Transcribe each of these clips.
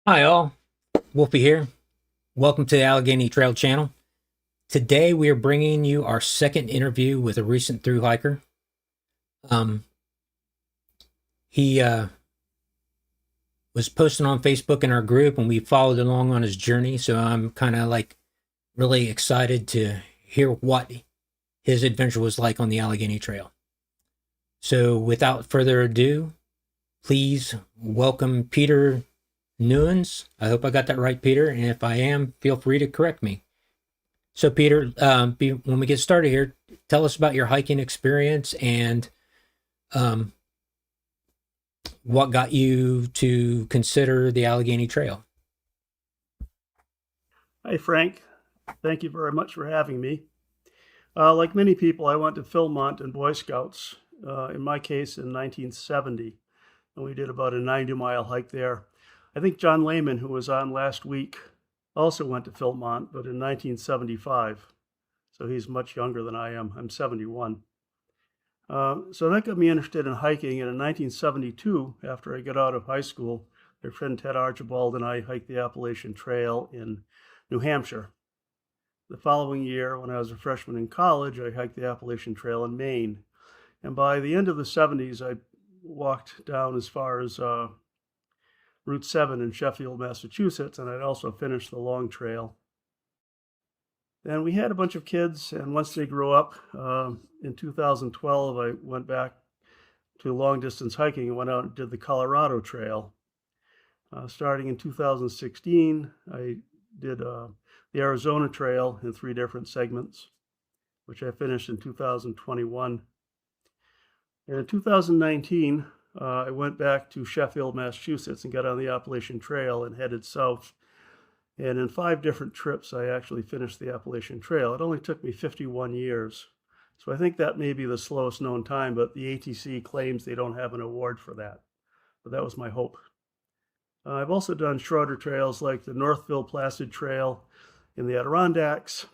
Hi all, Wolfie here. Welcome to the Allegheny Trail channel. Today we are bringing you our second interview with a recent thru hiker. Um, he was posting on Facebook in our group, and we followed along on his journey. So I'm kind of like really excited to hear what his adventure was like on the Allegheny Trail. So without further ado, please welcome Peter Nunes. I hope I got that right, Peter. And if I am, feel free to correct me. So, Peter, when we get started here, tell us about your hiking experience and um, what got you to consider the Allegheny Trail. Hi, Frank. Thank you very much for having me. Like many people, I went to Philmont and Boy Scouts, in my case in 1970, and we did about a 90-mile hike there. I think John Lehman, who was on last week, also went to Philmont, but in 1975. So he's much younger than I am. I'm 71. So that got me interested in hiking. And in 1972, after I got out of high school, my friend Ted Archibald and I hiked the Appalachian Trail in New Hampshire. The following year, when I was a freshman in college, I hiked the Appalachian Trail in Maine. And by the end of the 70s, I walked down as far as Route 7 in Sheffield, Massachusetts, and I'd also finished the long trail. And we had a bunch of kids, and once they grew up, in 2012, I went back to long distance hiking and went out and did the Colorado Trail. Starting in 2016, I did the Arizona Trail in 3 different segments, which I finished in 2021. And in 2019, I went back to Sheffield, Massachusetts, and got on the Appalachian Trail and headed south. And in 5 different trips, I actually finished the Appalachian Trail. It only took me 51 years. So I think that may be the slowest known time, but the ATC claims they don't have an award for that. But that was my hope. I've also done shorter trails like the Northville Placid Trail in the Adirondacks.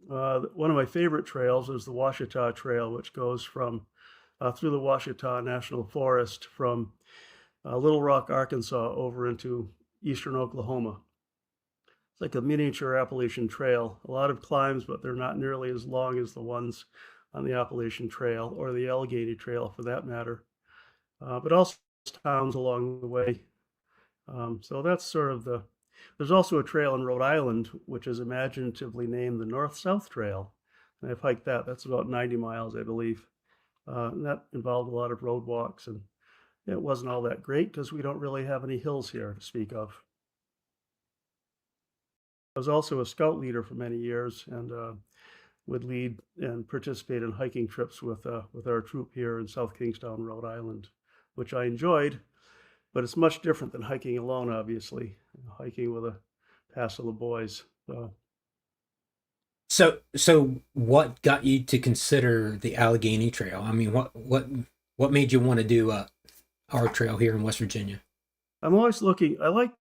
One of my favorite trails is the Washita Trail, which goes from through the Washita National Forest from Little Rock, Arkansas, over into eastern Oklahoma. It's like a miniature Appalachian Trail. A lot of climbs, but they're not nearly as long as the ones on the Appalachian Trail or the Allegheny Trail for that matter. But also towns along the way. So that's sort of the. There's also a trail in Rhode Island, which is imaginatively named the North-South Trail. And I've hiked that. That's about 90 miles, I believe. And that involved a lot of road walks, and it wasn't all that great because we don't really have any hills here to speak of. I was also a scout leader for many years and would lead and participate in hiking trips with our troop here in South Kingstown, Rhode Island, which I enjoyed, but it's much different than hiking alone, obviously. Hiking with a passel of boys. So what got you to consider the Allegheny Trail? I mean, what made you want to do our trail here in West Virginia? I'm always looking. I like to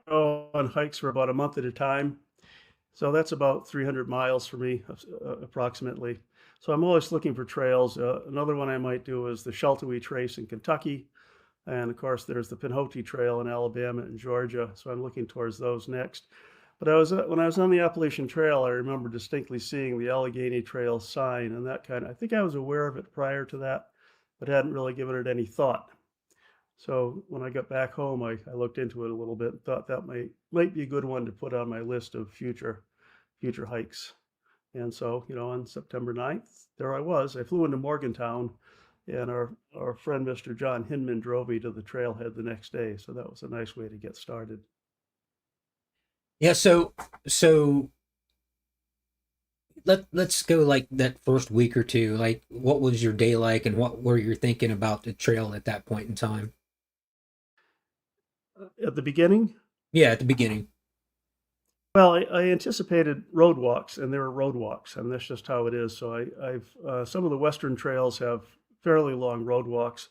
go on hikes for about a month at a time. So that's about 300 miles for me, approximately. So I'm always looking for trails. Another one I might do is the Sheltowee Trace in Kentucky. And of course, there's the Pinhoti Trail in Alabama and Georgia. So I'm looking towards those next. But when I was on the Appalachian Trail, I remember distinctly seeing the Allegheny Trail sign and that kind of. I think I was aware of it prior to that, but hadn't really given it any thought. So when I got back home, I looked into it a little bit and thought that might be a good one to put on my list of future hikes. And so, on September 9th, there I was. I flew into Morgantown, and our friend Mr. John Hinman drove me to the trailhead the next day. So that was a nice way to get started. Yeah, so let's go like that first week or two. Like, what was your day like, and what were you thinking about the trail at that point in time? At the beginning, Yeah, at the beginning. well, I anticipated road walks, and there were road walks, and that's just how it is. So I've some of the western trails have fairly long road walks.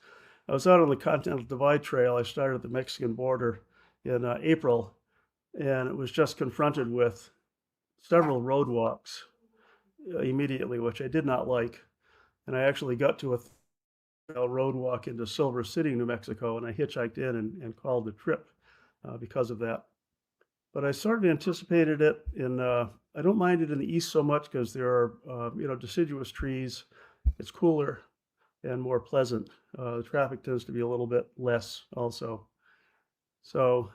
I was out on the Continental Divide Trail. I started at the Mexican border in April, and it was just confronted with several road walks immediately, which I did not like. And I actually got to a road walk into Silver City, New Mexico, and I hitchhiked in and called the trip because of that. but I sort of anticipated it in. I don't mind it in the east so much because there are deciduous trees. It's cooler and more pleasant. The traffic tends to be a little bit less also. So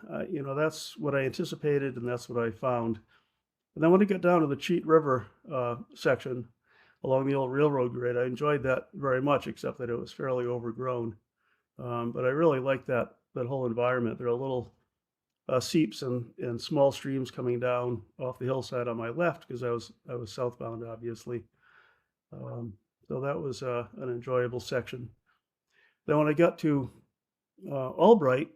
that's what I anticipated, and that's what I found. And then when I got down to the Cheat River section along the old railroad grade, I enjoyed that very much, except that it was fairly overgrown. But I really liked that whole environment. There are little seeps and small streams coming down off the hillside on my left because I was southbound, obviously. Um, so that was an enjoyable section. Then when I got to Albright,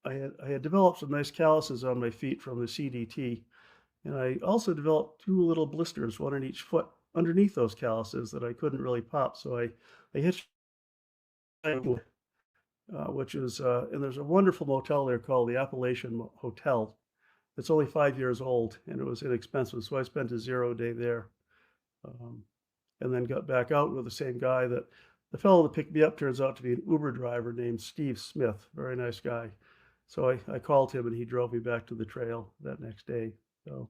I had developed some nice calluses on my feet from the CDT, and I also developed two little blisters, one in each foot, underneath those calluses that I couldn't really pop. So I hitched, which is and there's a wonderful motel there called the Appalachian Hotel. It's only 5 years old, and it was inexpensive, so I spent a 0 day there, um, and then got back out with the same guy. That the fellow that picked me up turns out to be an Uber driver named Steve Smith, very nice guy. So I called him, and he drove me back to the trail that next day. So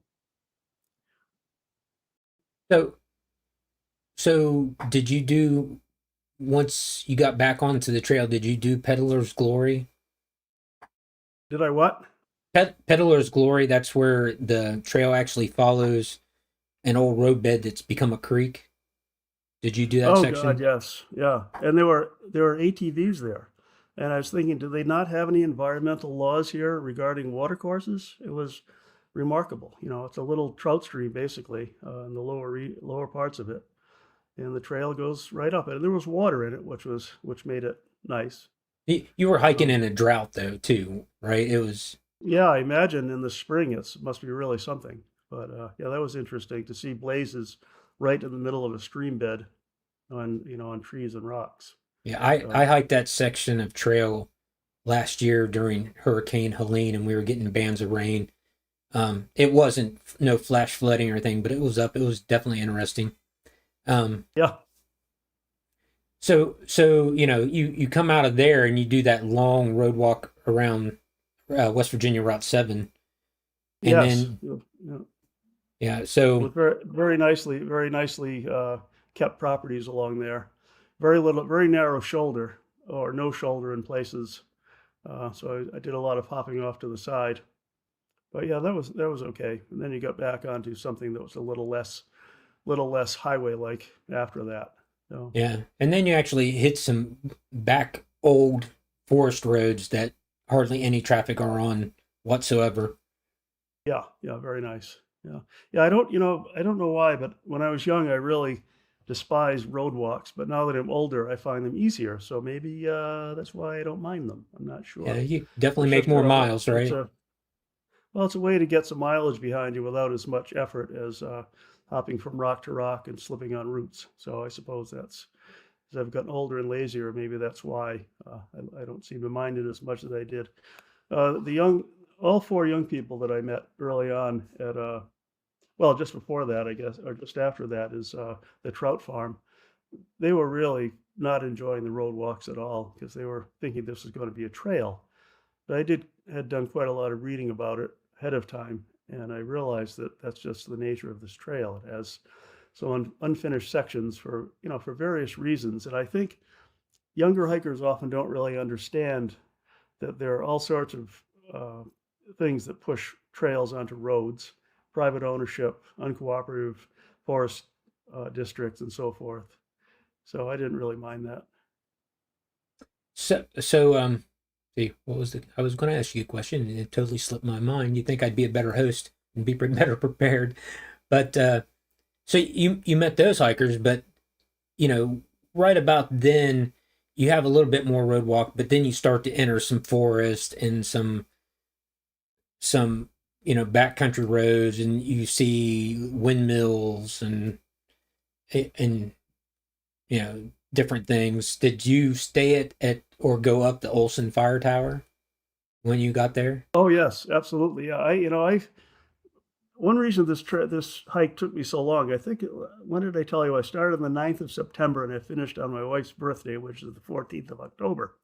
So, so did you do once you got back onto the trail? Did you do Peddler's Glory? did I what? Peddler's Glory. That's where the trail actually follows an old roadbed that's become a creek. Did you do that Oh God, section? yes, yeah. And there were ATVs there, and I was thinking, do they not have any environmental laws here regarding watercourses? It was remarkable. It's a little trout stream basically in the lower parts of it, and the trail goes right up it. And there was water in it, which made it nice. You were hiking Um, in a drought though, too, right? It was. yeah, I imagine in the spring it must be really something. But yeah, that was interesting to see blazes right in the middle of a stream bed on trees and rocks. Yeah, I So hiked that section of trail last year during Hurricane Helene, and we were getting bands of rain. It wasn't no flash flooding or anything, but it was up. It was definitely interesting. Um, yeah, so you come out of there and you do that long road walk around West Virginia Route 7, and yes, then yeah, yeah, so with very nicely kept properties along there. Very little, very narrow shoulder or no shoulder in places. So I did a lot of hopping off to the side. But yeah, that was okay. And then you got back onto something that was a little less highway like after that. So yeah, and then you actually hit some back old forest roads that hardly any traffic are on whatsoever. yeah, yeah, very nice. Yeah, yeah. I don't know why, but when I was young, I really despised road walks. But now that I'm older, I find them easier. So maybe that's why I don't mind them. I'm not Yeah, sure. you definitely It's make just more miles, it's right? a well, it's a way to get some mileage behind you without as much effort as hopping from rock to rock and slipping on roots. So I suppose that's as I've gotten older and lazier, maybe that's why I don't seem to mind it as much as I did. All four young people that I met early on at, well, just before that, I guess, or just after that, is the trout farm. They were really not enjoying the road walks at all because they were thinking this was going to be a trail. But had done quite a lot of reading about it ahead of time, and I realized that that's just the nature of this trail. It has some unfinished sections for various reasons, and I think younger hikers often don't really understand that there are all sorts of uh, things that push trails onto roads, private ownership, uncooperative forest districts, and so forth. So I didn't really mind that. So see, what was the? I was going to ask you a question, and it totally slipped my mind. You think I'd be a better host and be better prepared, but so you met those hikers, but you know, right about then you have a little bit more road walk, but then you start to enter some forest and some backcountry roads, and you see windmills and different things. Did you stay at or go up the Olson Fire Tower when you got there? Oh yes, absolutely. Yeah, I one reason this hike took me so long. I think when did I tell you? I started on the 9th of September and I finished on my wife's birthday, which is the 14th of October.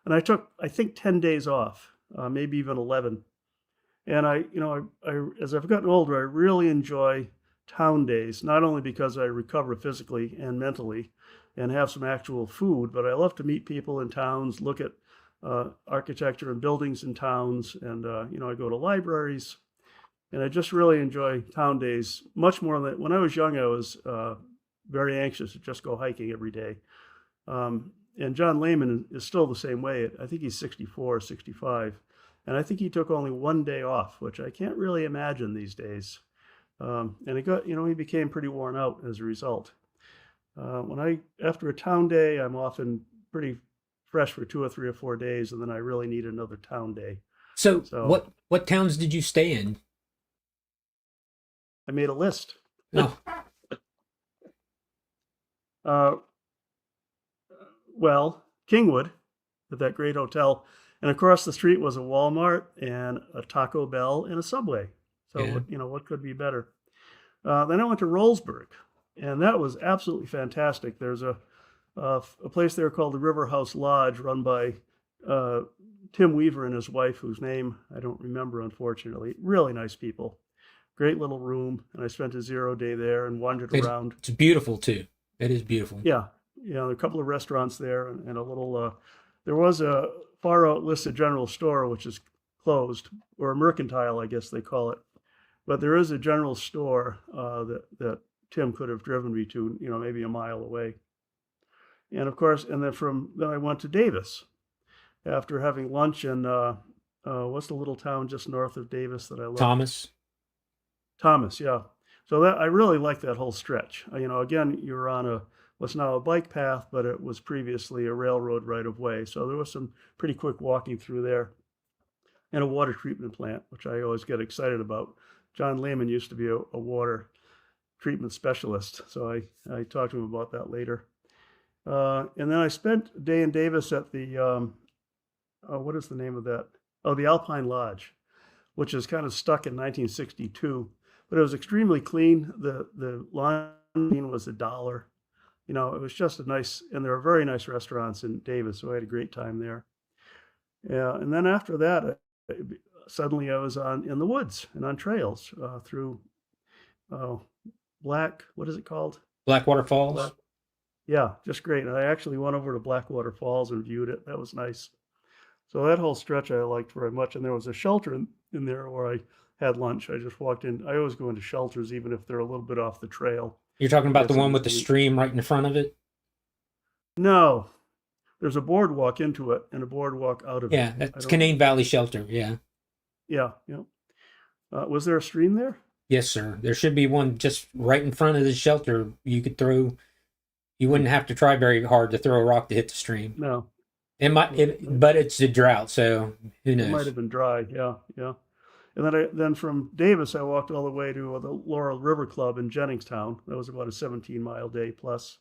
And I took, I think, 10 days off, maybe even 11. And as I've gotten older, I really enjoy town days, not only because I recover physically and mentally and have some actual food, but I love to meet people in towns, look at architecture and buildings in towns, and I go to libraries, and I just really enjoy town days much more than when I was young. I was very anxious to just go hiking every day. And John Lehman is still the same way. I think he's 64 or 65. And I think he took only one day off, which I can't really imagine these days. And he became pretty worn out as a result. After a town day, I'm often pretty fresh for 2 or 3 or 4 days, and then I really need another town day. So So what towns did you stay in? I made a list. Oh, Uh, well, Kingwood, at that great hotel, and across the street was a Walmart and a Taco Bell and a Subway. So yeah. what could be better? Then I went to Rollsburg, and that was absolutely fantastic. There's a place there called the River House Lodge, run by uh, Tim Weaver and his wife, whose name I don't remember, unfortunately. Really nice people. Great little room, and I spent a 0 day there and wandered around. It's beautiful too. It is beautiful. Yeah, there are a couple of restaurants there, and a little. There was a far out listed general store which is closed, or a mercantile, I guess they call it. But there is a general store that Tim could have driven me to, maybe a mile away. And of course, and then I went to Davis after having lunch in what's the little town just north of Davis that I love? Thomas. Thomas, yeah. So that I really like that whole stretch. Again, you're on what's now a bike path, but it was previously a railroad right of way. So there was some pretty quick walking through there, and a water treatment plant, which I always get excited about. John Lehman used to be a water treatment specialist, so I talked to him about that later. And then I spent a day in Davis at the what is the name of that? Oh, the Alpine Lodge, which is kind of stuck in 1962, but it was extremely clean. The line was $1. It was just a nice, and there are very nice restaurants in Davis, so I had a great time there. Yeah, and then after that, suddenly I was in the woods and on trails through uh, what is it called? Blackwater Black, Falls. yeah, just great. And I actually went over to Blackwater Falls and viewed it. That was nice. So that whole stretch I liked very much. And there was a shelter in there where I had lunch. I just walked in. I always go into shelters, even if they're a little bit off the trail. You're talking I about the guess it one would with the be, stream right in front of it? no, there's a boardwalk into it and a boardwalk out of it. Yeah, I that's don't, Canaan Valley Shelter. Yeah. yeah, yeah. Was there a stream there? Yes, sir. There should be one just right in front of the shelter. You wouldn't have to try very hard to throw a rock to hit the stream. No, But it's a drought, so who it might knows? have been dry. Yeah, yeah. And then from Davis, I walked all the way to the Laurel River Club in Jenningstown. That was about a 17-mile day plus.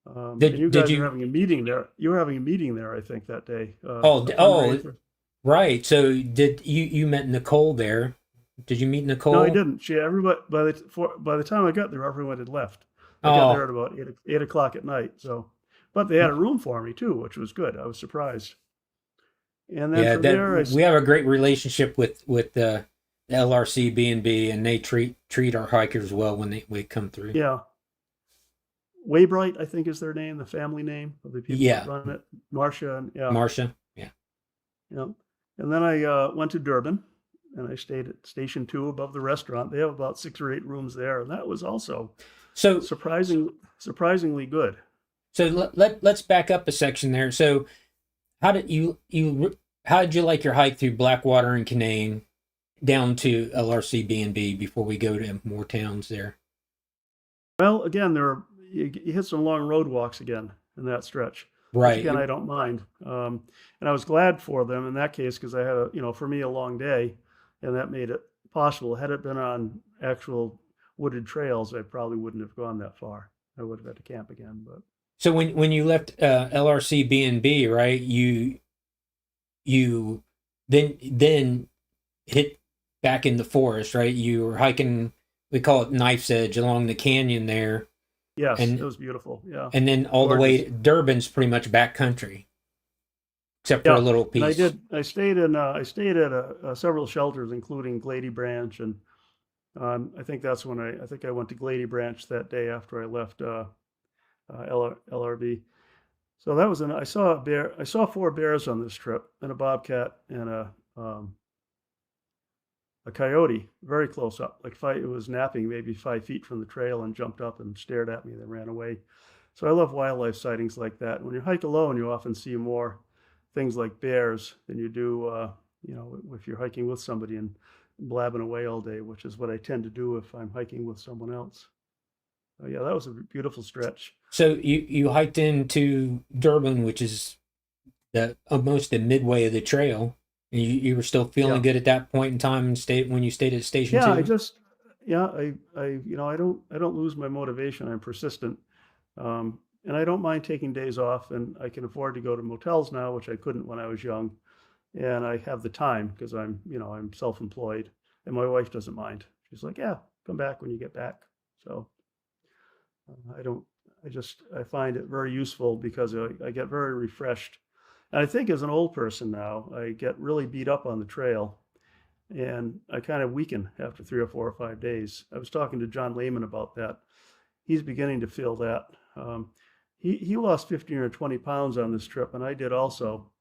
And you Did guys were you? having a meeting there. You were having a meeting there, I think, that day. Oh, A oh, fundraiser. right. So did you met Nicole there? Did you meet No, I Nicole? didn't. Everybody by the time I got there, everyone had left. I got there Oh, at about 8 o'clock at night. So, but they had a room for me too, which was good. I was surprised. And then yeah. from That there, we have a great relationship with the LRC B&B, and they treat our hikers well when we come through. yeah, Waybright, I think is their name, the family name of the people that Yeah, run it. Marcia, and yeah, Marcia. Yeah. yeah. And then I went to Durban, and I stayed at Station Two above the restaurant. They have about 6 or 8 rooms there, and that was also So surprisingly good. let's back up a section there. So how did how did you like your hike through Blackwater and Canaan down to LRC B&B before we go to more towns there? Well, again, you hit some long road walks again in that stretch, which Right. again I don't mind. And I was glad for them in that case because I had for me a long day, and that made it possible. Had it been on actual wooded trails, I probably wouldn't have gone that far. I would have had to camp again. But So when you left LRC B&B, right, you then hit back in the forest, right? You were hiking, we call it Knife's Edge, along the canyon there, yes, it and was beautiful. Yeah, and then all the way gorgeous. to Durban's pretty much back country. except for a Yeah, little and I piece. did. I stayed at several shelters, including Glady Branch, and I think that's when I think I went to Glady Branch that day after I left LRB. So that was an. I saw a bear. I saw four bears on this trip, and a bobcat and a coyote, very close up. Like five, it was napping maybe 5 feet from the trail and jumped up and stared at me, then ran away. So I love wildlife sightings like that. When you hike alone, you often see more things like bears than you do, if you're hiking with somebody and blabbing away all day, which is what I tend to do if I'm hiking with someone else. Yeah, that was a beautiful stretch. So you hiked into Durban, which is the almost the midway of the trail, and you were still feeling Yeah, good at that point in time and stayed when you stayed at station yeah. I two. just, yeah, I don't lose my motivation. I'm persistent. And I don't mind taking days off, and I can afford to go to motels now, which I couldn't when I was young. And I have the time because I'm self-employed, and my wife doesn't mind. She's like, "Yeah, come back when you get back." So I don't. I find it very useful because I get very refreshed. And I think as an old person now, I get really beat up on the trail, and I kind of weaken after 3 or 4 or 5 days. I was talking to John Lehman about that. He's beginning to feel that. He lost 15 or 20 pounds on this trip, and I did also.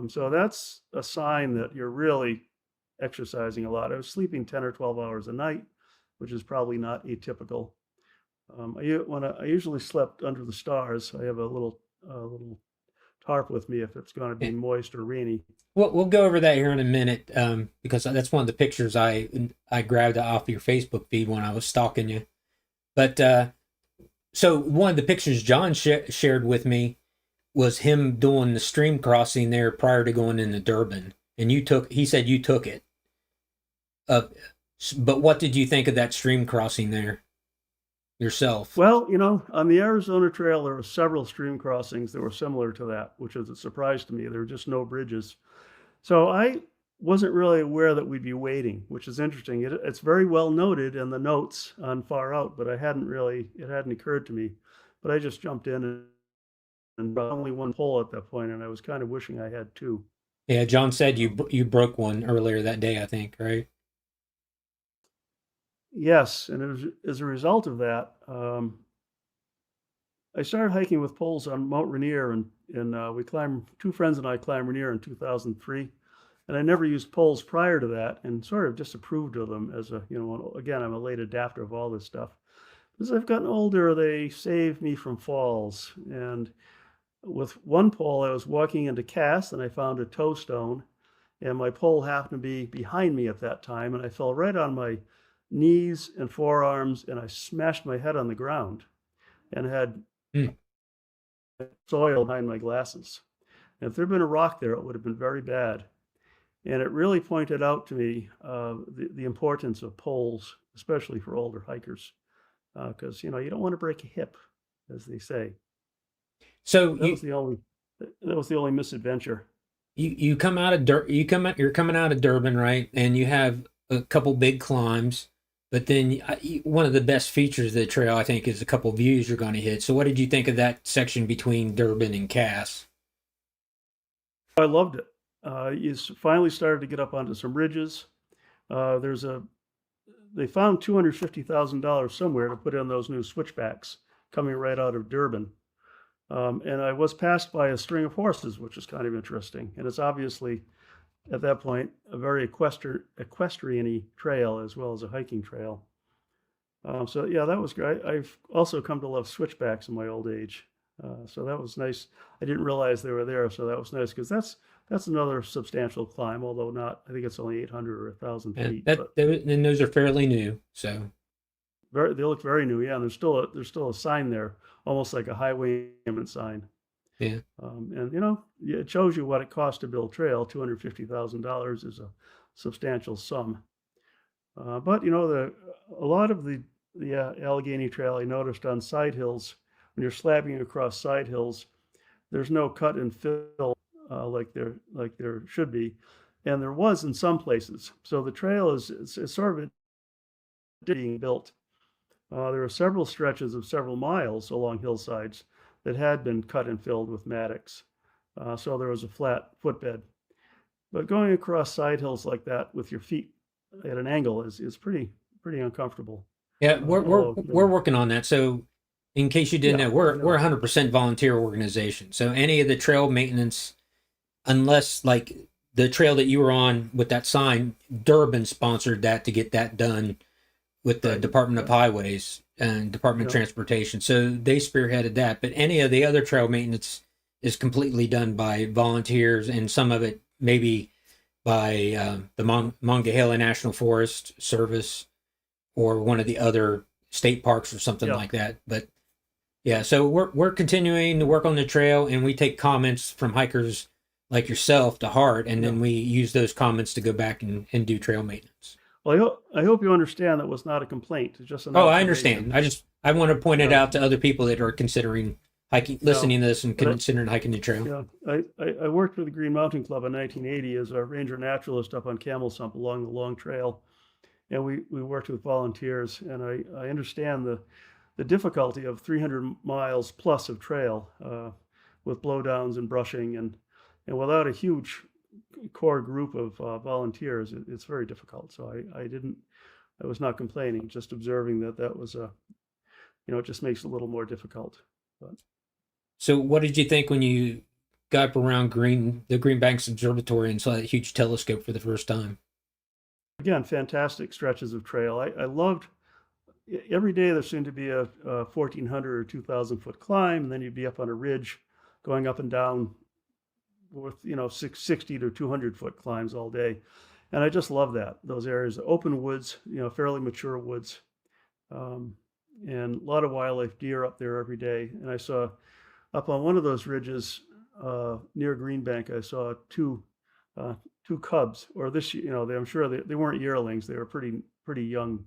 So that's a sign that you're really exercising a lot. I was sleeping 10 or 12 hours a night, which is probably not atypical. I usually slept under the stars. I have a little tarp with me if it's going to be Yeah. moist or rainy. We'll go over that here in a minute, because that's one of the pictures I grabbed off your Facebook feed when I was stalking you. But so one of the pictures John shared with me was him doing the stream crossing there prior to going into Durban, and he said you took it. Uh, but what did you think of that stream crossing there yourself? Well, on the Arizona Trail, there were several stream crossings that were similar to that, which is a surprise to me. There were just no bridges. So I wasn't really aware that we'd be waiting, which is interesting. It's very well noted in the notes on Far Out, but it hadn't occurred to me. But I just jumped in and only one pole at that point, and I was kind of wishing I had two. Yeah, John said Um, you broke one earlier that day, I think, right? yes, and as a result of that, I started hiking with poles on Mount Rainier, and we climbed. Two friends and I climbed Rainier in 2003, and I never used poles prior to that, and sort of disapproved of them as again, I'm a late adapter of all this stuff. As I've gotten older, they saved me from falls. And with one pole, I was walking into Cass, and I found a toe stone, and my pole happened to be behind me at that time, and I fell right on my knees and forearms, and I smashed my head on the ground and had Hmm. soil behind my glasses. And if there'd been a rock there, it would have been very bad. And it really pointed out to me the importance of poles, especially for older hikers, because you don't want to break a hip, as they say. So That was the only that was the only misadventure. you come out of you're coming out of Durban, right? And you have a couple big climbs, but then one of the best features of the trail, I think, is a couple views you're going to hit. So what did you think of that section between Durban and Cass? I loved it. You finally started to get up onto some ridges. There's a They found $250,000 somewhere to put in those new switchbacks coming right out of Durban. And I was passed by a string of horses, which is kind of interesting. And it's obviously, at that point, a very equestrian-y trail as well as a hiking trail. So yeah, that was great. I've also come to love switchbacks in my old age. So that was nice. I didn't realize they were there, so that was nice because that's another substantial climb, although not. I think it's only 800 or 1,000 And feet, that but and those are fairly new. So they look very new. Yeah, and there's still a sign there, almost like a highway sign. yeah. And it shows you what it costs to build trail. $250,000 is a substantial sum. But a lot of the Allegheny Trail I noticed on side hills, when you're slabbing across side hills, there's no cut and fill like there should be, and there was in some places. So the trail is sort of being built. There are several stretches of several miles along hillsides that had been cut and filled with mattocks. so there was a flat footbed. But going across side hills like that with your feet at an angle is pretty uncomfortable. Yeah, Although, we're working on that. So, in case you didn't yeah, know, I we're know. 100% volunteer organization. So any of the trail maintenance, unless like the trail that you were on with that sign, Durbin sponsored that to get that done with the Right. Department of Yeah. Highways and Department of Yeah. Transportation. So they spearheaded that. But any of the other trail maintenance is completely done by volunteers, and some of it maybe by the Monongahela National Forest Service or one of the other state parks or something Yeah. like that. But yeah, so we're continuing to work on the trail, and we take comments from hikers like yourself to heart, and Yeah. then we use those comments to go back and do trail maintenance. Well, I hope you understand that was not a complaint. It's just an Oh, I observation. understand. I want to point it Yeah. out to other people that are considering hiking, Yeah. listening to this, and But considering hiking the trail. yeah, I worked for the Green Mountain Club in 1980 as a ranger naturalist up on Camel Sump along the Long Trail, and we worked with volunteers, and I understand the difficulty of 300 miles plus of trail with blowdowns and brushing, and without a huge core group of volunteers, it's very difficult. So I was not complaining, just observing that was it just makes it a little more difficult. But So, what did you think when you got up around the Green Banks Observatory and saw that huge telescope for the first time? again, fantastic stretches of trail. I loved every day there seemed to be a 1,400 or 2,000 foot climb, and then you'd be up on a ridge going up and down with 60 to 200 foot climbs all day, and I just love that those areas, open woods, fairly mature woods, um, and a lot of wildlife, deer up there every day. And I saw up on one of those ridges near Greenbank, I saw uh, two cubs, or I'm sure they weren't yearlings; they were pretty young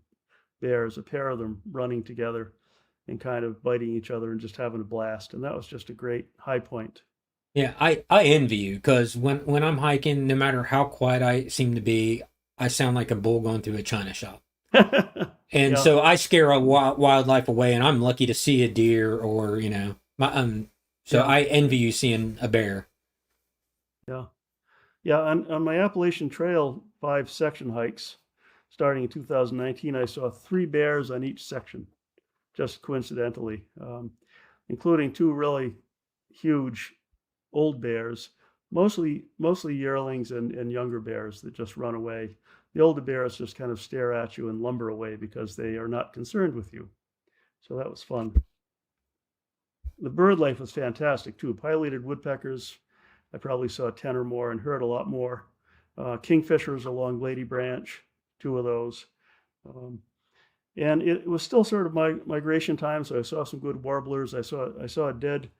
bears, a pair of them running together and kind of biting each other and just having a blast. And that was just a great high point. Yeah, I envy you because when I'm hiking, no matter how quiet I seem to be, I sound like a bull going through a china shop. And Yeah, so I scare a wildlife away, and I'm lucky to see a deer or my So yeah, I envy you seeing a bear. yeah, yeah. On my Appalachian Trail 5 section hikes, starting in 2019, I saw 3 bears on each section, just coincidentally, including 2 really huge old bears, mostly yearlings and younger bears that just run away. The older bears just kind of stare at you and lumber away because they are not concerned with you. So that was fun. The bird life was fantastic too. Pileated woodpeckers, I probably saw 10 or more and heard a lot more. Kingfishers along Lady Branch, 2 of those. Um, and it was still sort of migration time, so I saw some good warblers. I saw a dead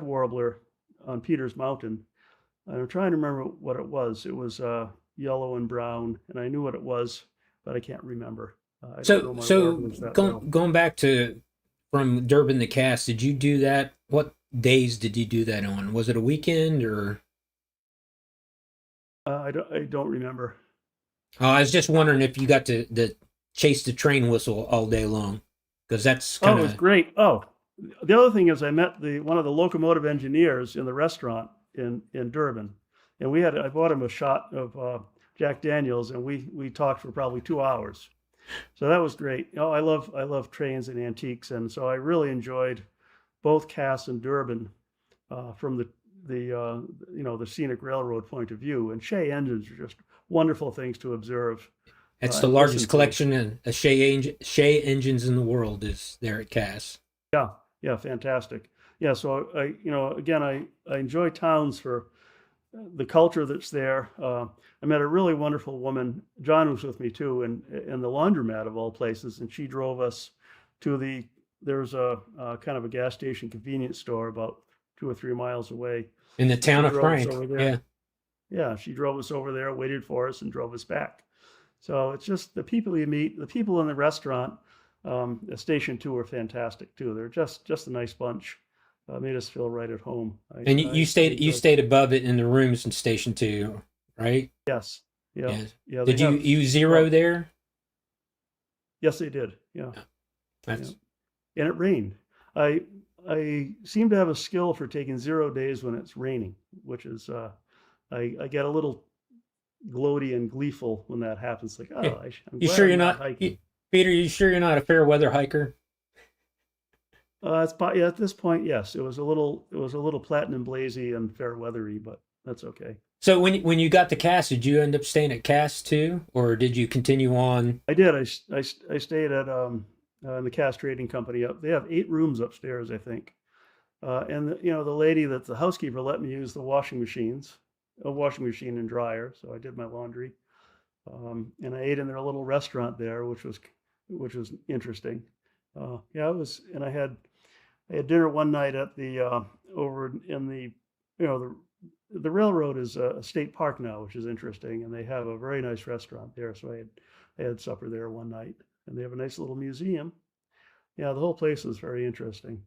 warbler on Peters Mountain. I'm trying to remember what it was. It was yellow and brown, and I knew what it was, but I can't remember. I don't So know my so warblers that well. going back to from Durban to Cass, did you do that? What days did you do that on? Was it a weekend or? I don't remember. I was just wondering if you got to chase the train whistle all day long, because that's Oh, kind it was of. great. Oh, the other thing is I met the one of the locomotive engineers in the restaurant in Durban, and I bought him a shot of Jack Daniels, and we talked for probably 2 hours. So that was great. I love trains and antiques, and so I really enjoyed both Cass and Durban from the scenic railroad point of view. And Shea engines are just wonderful things to observe That's the and listen largest to. collection of Shea engines in the world is there at Cass. Yeah, yeah, fantastic. Yeah, so again, I enjoy towns for the culture that's there. I met a really wonderful woman. John was with me too, and in the laundromat of all places, and she drove us to there's a kind of a gas station convenience store about 2 or 3 miles away, In the and town she of drove us Frank. over there. Yeah. Yeah, she drove us over there, waited for us, and drove us back. So it's just the people you meet, the people in the restaurant at Station Two are fantastic too. They're just a nice bunch. Made us feel right at home. I, And I, I you enjoyed. stayed above it in the rooms in Station Two, right? Yes, yeah, Yeah. yeah. They Did you have. use zero Well, there? yes, they did. Yeah, Yeah. yeah. That's And it rained. I I seem to have a skill for taking 0 days when it's raining, which is I get a little gloaty and gleeful when that happens. Like, Yeah. oh, I'm You glad sure I'm you're not not, hiking. Peter? You sure you're not a fair weather hiker? Yeah, at this point, yes, it was a little platinum blazy and fair weathery, but that's okay. So when you got to Cass, did you end up staying at Cass too, or did you continue on? I did. I stayed at in the Cass Trading Company up. They have 8 rooms upstairs, I think. And the lady that's the housekeeper let me use the washing machine and dryer. So I did my laundry, and I ate in their little restaurant there, which was interesting. Yeah, it was, and I had dinner one night at the over in the you know the railroad is a state park now, which is interesting, and they have a very nice restaurant there. So I had supper there one night, and they have a nice little museum. Yeah, the whole place is very interesting.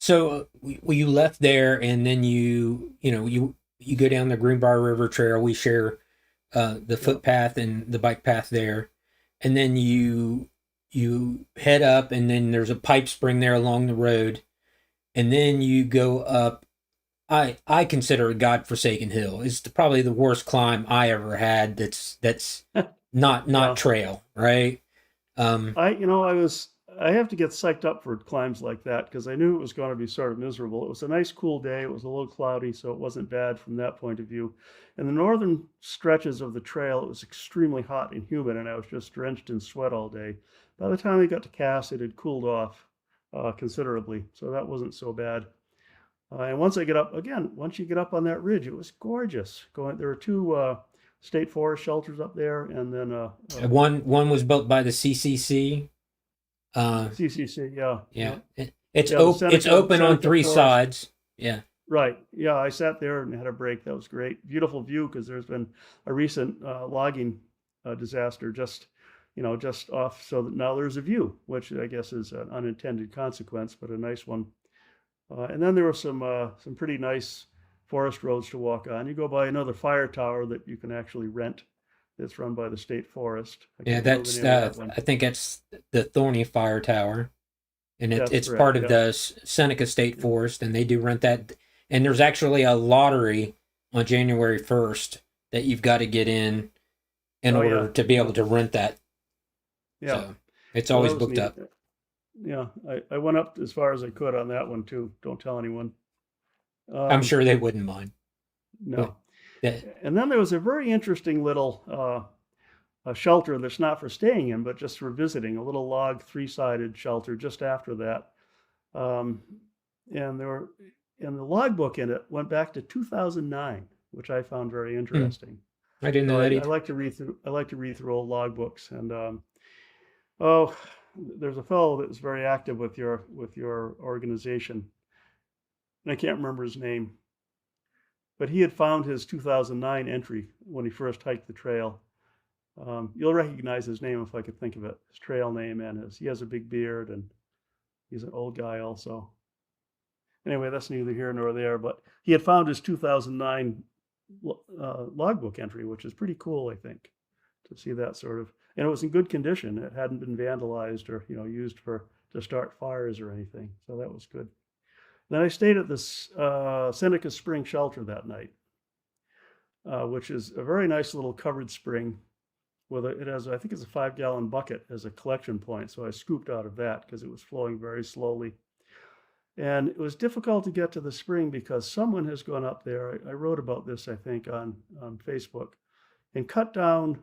So you left there, and then you go down the Greenbrier River Trail. We share the Yeah. footpath and the bike path there, and then you head up, and then there's a pipe spring there along the road, and then you go up. I consider it a godforsaken hill. It's probably the worst climb I ever had. That's not Yeah. trail, right? Um, I have to get psyched up for climbs like that because I knew it was going to be sort of miserable. It was a nice cool day. It was a little cloudy, so it wasn't bad from that point of view. In the northern stretches of the trail, it was extremely hot and humid, and I was just drenched in sweat all day. By the time we got to Cass, it had cooled off considerably, so that wasn't so bad. And once you get up on that ridge, it was gorgeous. There were 2 state forest shelters up there, and then one was built by the CCC. Uh, CCC. Yeah, yeah, yeah, yeah. The it's Seneca open on Seneca three Forest. sides. Yeah, Right. Yeah, I sat there and had a break. That was great. Beautiful view because there's been a recent logging disaster just off, so that now there's a view, which I guess is an unintended consequence, but a nice one. And then there were some pretty nice forest roads to walk on. You go by another fire tower that you can actually rent. It's run by the state forest. I yeah. can't remember the That's name of that one. I think that's the Thorny Fire Tower, and That's it's part correct. of Yeah. the Seneca State Yeah. Forest, and they do rent that. And there's actually a lottery on January 1st that you've got to get in Oh yeah. order to be Yeah. able to rent that. Yeah. So it's Well, always that was booked neat. up. Yeah. I went up as far as I could on that one too. Don't tell anyone. I'm Um, sure they wouldn't mind, but no. that, And then there was a very interesting little a shelter that's not for staying in, but just for visiting. A little log 3-sided shelter just after that. Um, and there were and the logbook in it went back to 2009, which I found very hmm, interesting. I didn't know So I, that I either. like to read through. I like to read through old logbooks, and oh, there's a fellow that was very active with your organization, and I can't remember his name, but he had found his 2009 entry when he first hiked the trail. You'll recognize his name if I could think of it. His trail name and he has a big beard and he's an old guy also. Anyway, that's neither here nor there. But he had found his 2009 logbook entry, which is pretty cool, I think, to see that sort of. And it was in good condition. It hadn't been vandalized or used for to start fires or anything. So that was good. Then I stayed at this Seneca Spring Shelter that night, which is a very nice little covered spring. It has, I think it's a 5-gallon bucket as a collection point. So I scooped out of that because it was flowing very slowly. And it was difficult to get to the spring because someone has gone up there. I wrote about this, I think, on Facebook, and cut down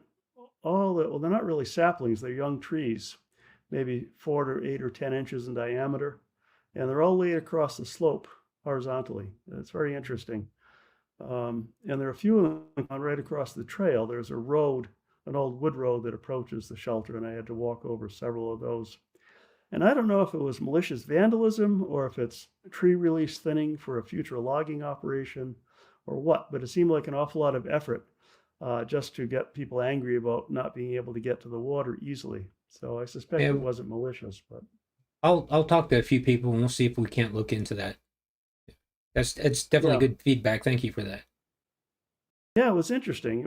well, they're not really saplings, they're young trees, maybe 4 to 8 or 10 inches in diameter. And they're all laid across the slope horizontally. It's very interesting. And there are a few of them right across the trail. There's a road, an old wood road that approaches the shelter, and I had to walk over several of those. And I don't know if it was malicious vandalism or if it's tree release thinning for a future logging operation or what, but it seemed like an awful lot of effort just to get people angry about not being able to get to the water easily. So I suspect it Yeah, wasn't malicious, but I'll talk to a few people and we'll see if we can't look into that. That's definitely yeah. good feedback. Thank you for that. Yeah, it was interesting.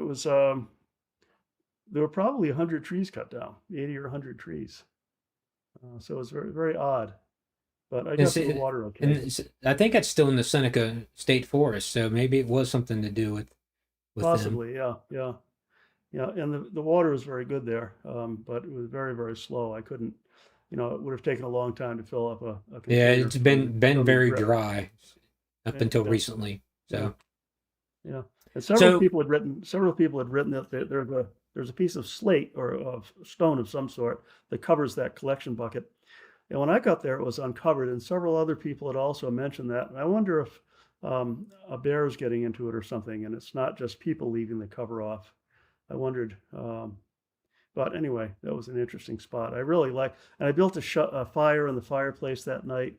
There were probably 100 trees cut down, 80 or 100 trees. So it was very, very odd. but I And, got to the water okay. I think it's still in the Seneca State Forest, so maybe it was something to do with them. Possibly, yeah, yeah, yeah. And the water was very good there, but it was very, very slow. I couldn't, it would have taken a long time to fill up a Yeah, container it's been from the very drip. dry up until Yeah, recently. yeah, So yeah. And so several people had written that there's a piece of slate or of stone of some sort that covers that collection bucket. And when I got there, it was uncovered, and several other people had also mentioned that. And I wonder if a bear is getting into it or something, and it's not just people leaving the cover off. I wondered, but anyway, that was an interesting spot. I really like, and I built a fire in the fireplace that night,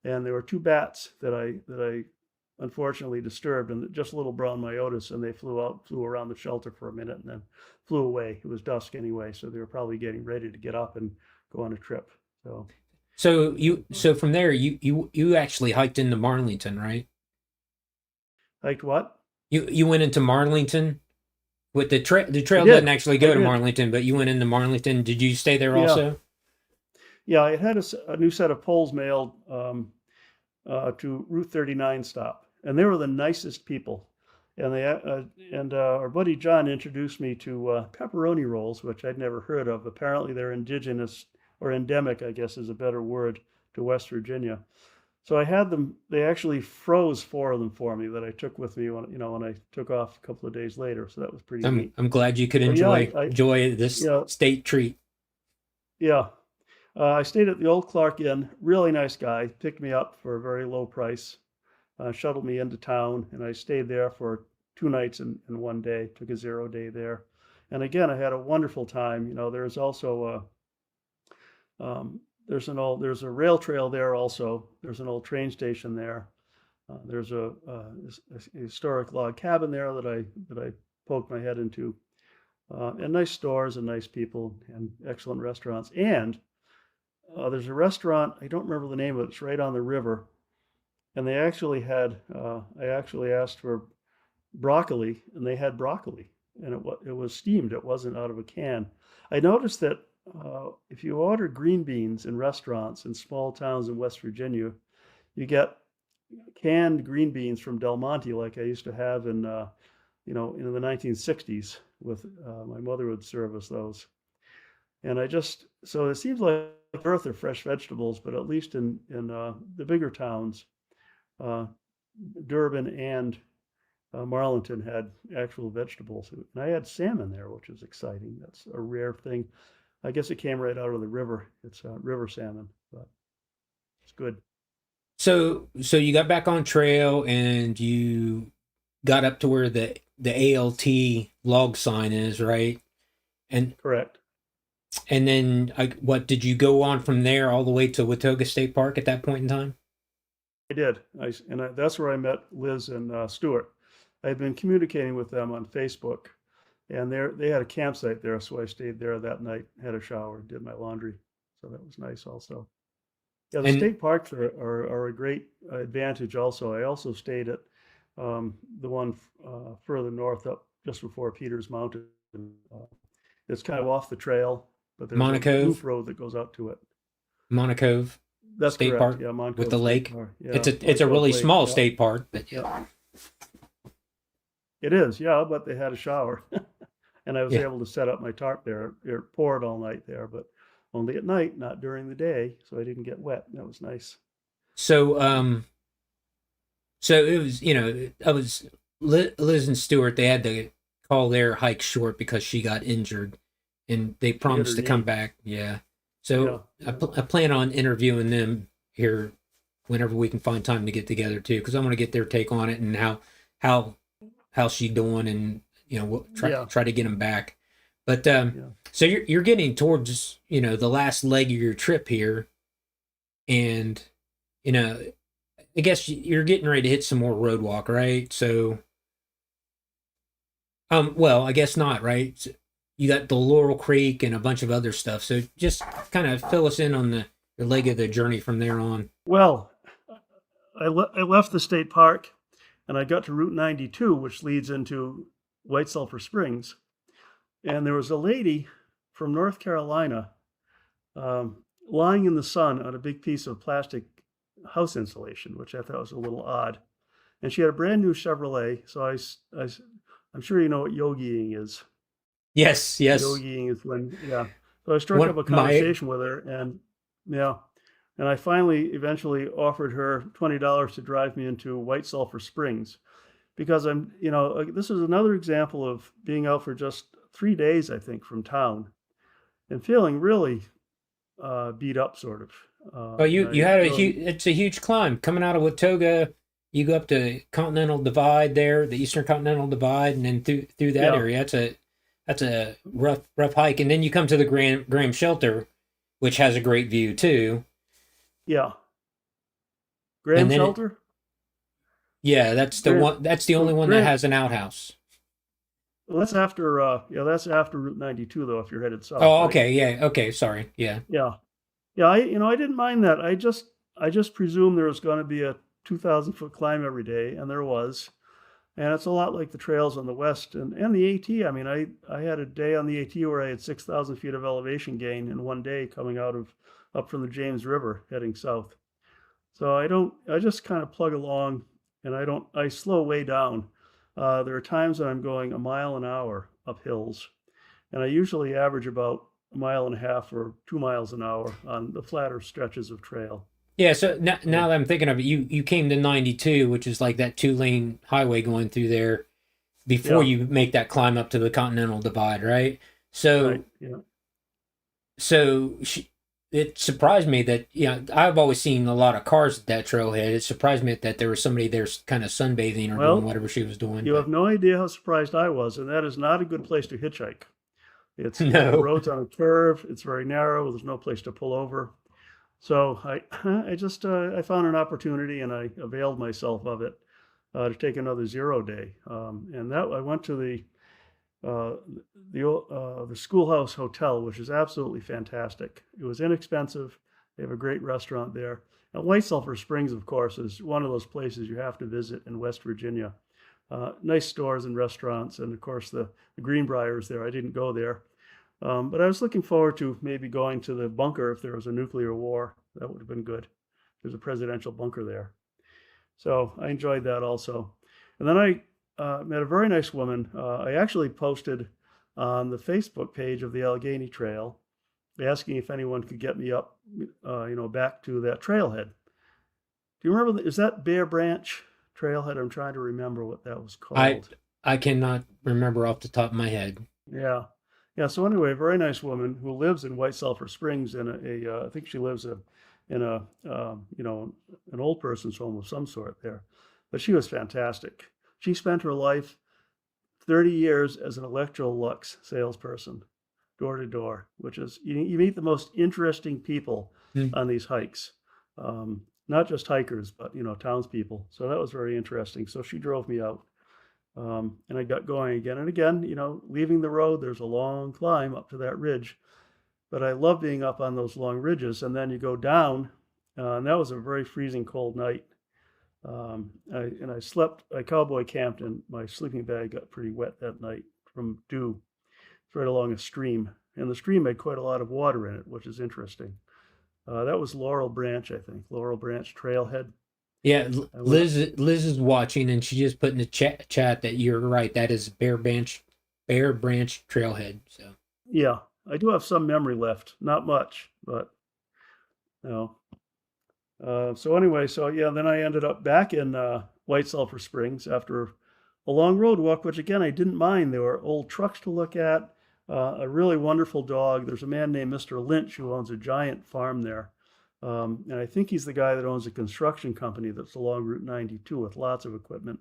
and there were two bats that I unfortunately disturbed, and just little brown myotis, and they flew around the shelter for a minute, and then flew away. It was dusk anyway, so they were probably getting ready to get up and go on a trip. So so from there you actually hiked into Marlington, right? hiked what? You went into Marlington with the I trail doesn't did. actually I go to did. Marlington, but you went into Marlington. Did you stay there Yeah, also? yeah. I had a new set of poles mailed to Route 39 stop, and they were the nicest people. And our buddy John introduced me to pepperoni rolls, which I'd never heard of. Apparently, they're indigenous or endemic, I guess is a better word, to West Virginia. So I had them. They actually froze four of them for me that I took with me when I took off a couple of days later. So that was pretty neat. I'm glad you could But yeah, enjoy this yeah, state treat. yeah. I stayed at the old Clark Inn. Really nice guy. Picked me up for a very low price. Shuttled me into town, and I stayed there for 2 nights and one day. Took a 0 day there, and again, I had a wonderful time. There's also there's a rail trail there also. There's an old train station there. There's a historic log cabin there that I poked my head into, and nice stores and nice people and excellent restaurants. And there's a restaurant, I don't remember the name of it. It's right on the river, and they actually had. I actually asked for broccoli, and they had broccoli, and it was steamed. It wasn't out of a can. I noticed that if you order green beans in restaurants in small towns in West Virginia, you get canned green beans from Del Monte, like I used to have in the 1960s. With my mother would serve us those, and so it seems like earth are fresh vegetables, but at least in the bigger towns, uh, Durban and Marlington had actual vegetables. And I had salmon there, which is exciting. That's a rare thing. I guess it came right out of the river. It's river salmon, but it's good. So you got back on trail and you got up to where the ALT log sign is, right? And Correct. and then what did you go on from there all the way to Watauga State Park at that point in time? I did. That's where I met Liz and Stuart. I had been communicating with them on Facebook, and they had a campsite there, so I stayed there that night, had a shower, did my laundry. So that was nice also. Yeah, the And state parks are a great advantage also. I also stayed at the one further north up just before Peters Mountain. Uh, it's kind of off the trail, but there's a Monocove, loop road that goes out to it. Monocove That's State correct. Park Yeah, with Moncove the State lake. Park. It's Yeah, a Moncove really Lake. small Yeah, state park, but yeah. It is. Yeah, but they had a shower, and I was yeah. able to set up my tarp there. It poured all night there, but only at night, not during the day, so I didn't get wet. That was nice. So so it was I was Liz and Stewart. They had to call their hike short because she got injured, and they She hit promised her to come knee. back. Yeah. Yeah, So yeah, I plan on interviewing them here whenever we can find time to get together too, because I want to get their take on it and how how's she doing, and we'll yeah, try to get them back. But yeah. so you're getting towards the last leg of your trip here, and you know I guess you're getting ready to hit some more road walk, right? So well, I guess not, right? You got the Laurel Creek and a bunch of other stuff. So just kind of fill us in on the leg of the journey from there on. Well, I left the state park, and I got to Route 92, which leads into White Sulphur Springs, and there was a lady from North Carolina lying in the sun on a big piece of plastic house insulation, which I thought was a little odd. And she had a brand new Chevrolet. So I'm sure you know what yogiing is. Yes, yes. Yogiing is when, yeah. So I struck One up a my conversation with her, and yeah. And I finally eventually offered her $20 to drive me into White Sulphur Springs because this is another example of being out for just 3 days, I think, from town and feeling really beat up, sort of. well, And you I had a really, huge. It's a huge climb coming out of Watoga. You go up to Continental Divide there, the Eastern Continental Divide, and then through that yeah, area. That's a rough hike, and then you come to the Graham Shelter, which has a great view too. yeah. And Graham then Shelter? yeah, that's the Graham, one. That's the so only one that Graham, has an outhouse. well, that's after Route 92, though, if you're headed south, Oh, right? okay, yeah, okay, sorry, yeah. Yeah. Yeah, I didn't mind that. I just presumed there was going to be a 2,000-foot climb every day, and there was. And it's a lot like the trails on the west and the AT. I mean, I had a day on the AT where I had 6,000 feet of elevation gain in one day coming up from the James River heading south. So I just kind of plug along, and I slow way down. There are times that I'm going a mile an hour up hills, and I usually average about a mile and a half or 2 miles an hour on the flatter stretches of trail. Yeah, so now So, that I'm thinking of it, you came to 92, which is like that 2 lane highway going through there before yeah, you make that climb up to the Continental Divide, right? right, So yeah. so she, it surprised me that I've always seen a lot of cars at that trailhead. It surprised me that there was somebody there kind of sunbathing or doing Well, whatever she was doing. you But have no idea how surprised I was, and that is not a good place to hitchhike. The no, road's on a curve. It's very narrow. There's no place to pull over. So I just I found an opportunity and I availed myself of it to take another 0 day. And that I went to uh, the Schoolhouse Hotel, which is absolutely fantastic. It was inexpensive. They have a great restaurant there. And White Sulphur Springs, of course, is one of those places you have to visit in West Virginia. Nice stores and restaurants, and of course the Greenbrier is there. I didn't go there, but I was looking forward to maybe going to the bunker if there was a nuclear war. That would have been good. There's a presidential bunker there. So I enjoyed that also. And then I met a very nice woman. I actually posted on the Facebook page of the Allegheny Trail asking if anyone could get me up, back to that trailhead. Do you remember, is that Bear Branch Trailhead? I'm trying to remember what that was I called. I cannot remember off the top of my head. Yeah. Yeah. So anyway, a very nice woman who lives in White Sulphur Springs I think she lives in an old person's home of some sort there. But she was fantastic. She spent her life 30 years as an Electrolux salesperson, door to door, which is, you meet the most interesting people Hmm. on these hikes. Not just hikers, but, townspeople. So that was very interesting. So she drove me out. And I got going again and again, leaving the road, there's a long climb up to that ridge. But I love being up on those long ridges. And then you go down, and that was a very freezing cold night. I cowboy camped, and my sleeping bag got pretty wet that night from dew. It's right along a stream. And the stream had quite a lot of water in it, which is interesting. That was Laurel Branch, I think, Laurel Branch Trailhead. Yeah, I went up, Liz is watching, and she just put in the chat that you're right. That is Bear Branch Trailhead. So yeah, I do have some memory left, not much, but you know, so anyway, so yeah, then I ended up back in White Sulphur Springs after a long road walk, which again I didn't mind. There were old trucks to look at, a really wonderful dog. There's a man named Mr. Lynch who owns a giant farm there, and I think he's the guy that owns a construction company that's along Route 92 with lots of equipment,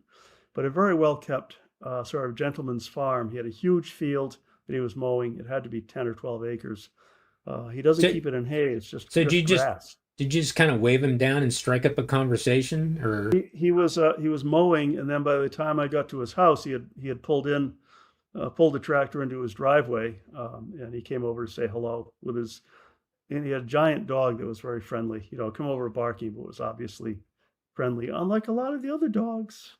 but a very well kept sort of gentleman's farm. He had a huge field that he was mowing. It had to be 10 or 12 acres. He doesn't so keep it in hay. It's just so just grass. did you just kind of wave him down and strike up a conversation, or He was mowing, and then by the time I got to his house, he had pulled the tractor into his driveway, and he came over to say hello with his. And he had a giant dog that was very friendly. Come over barking, but was obviously friendly, unlike a lot of the other dogs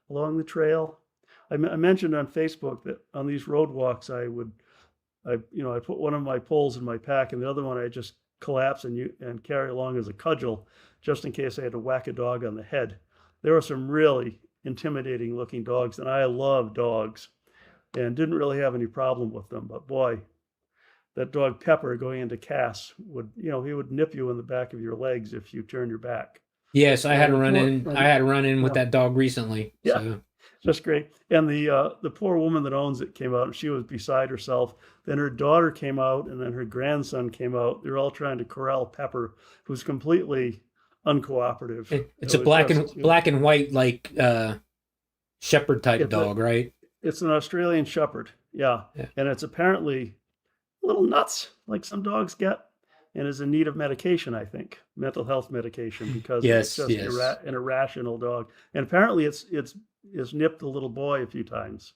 along the trail. I mentioned on Facebook that on these road walks, I put one of my poles in my pack, and the other one I just collapse and carry along as a cudgel, just in case I had to whack a dog on the head. There were some really intimidating looking dogs, and I love dogs and didn't really have any problem with them. But boy, that dog Pepper going into Cass would, he would nip you in the back of your legs if you turned your back. Yes, I had a run in. I had a run in with Yeah, that dog recently. yeah, So just great. And the poor woman that owns it came out, and she was beside herself. Then her daughter came out, and then her grandson came out. They're all trying to corral Pepper, who's completely uncooperative. it's a black and white like shepherd type It's a dog, right? it's an Australian Shepherd, yeah, Yeah. and it's apparently a little nuts, like some dogs get, and is in need of medication, I think, mental health medication, because it's Yes, just yes. an irrational dog. And apparently it's nipped a little boy a few times,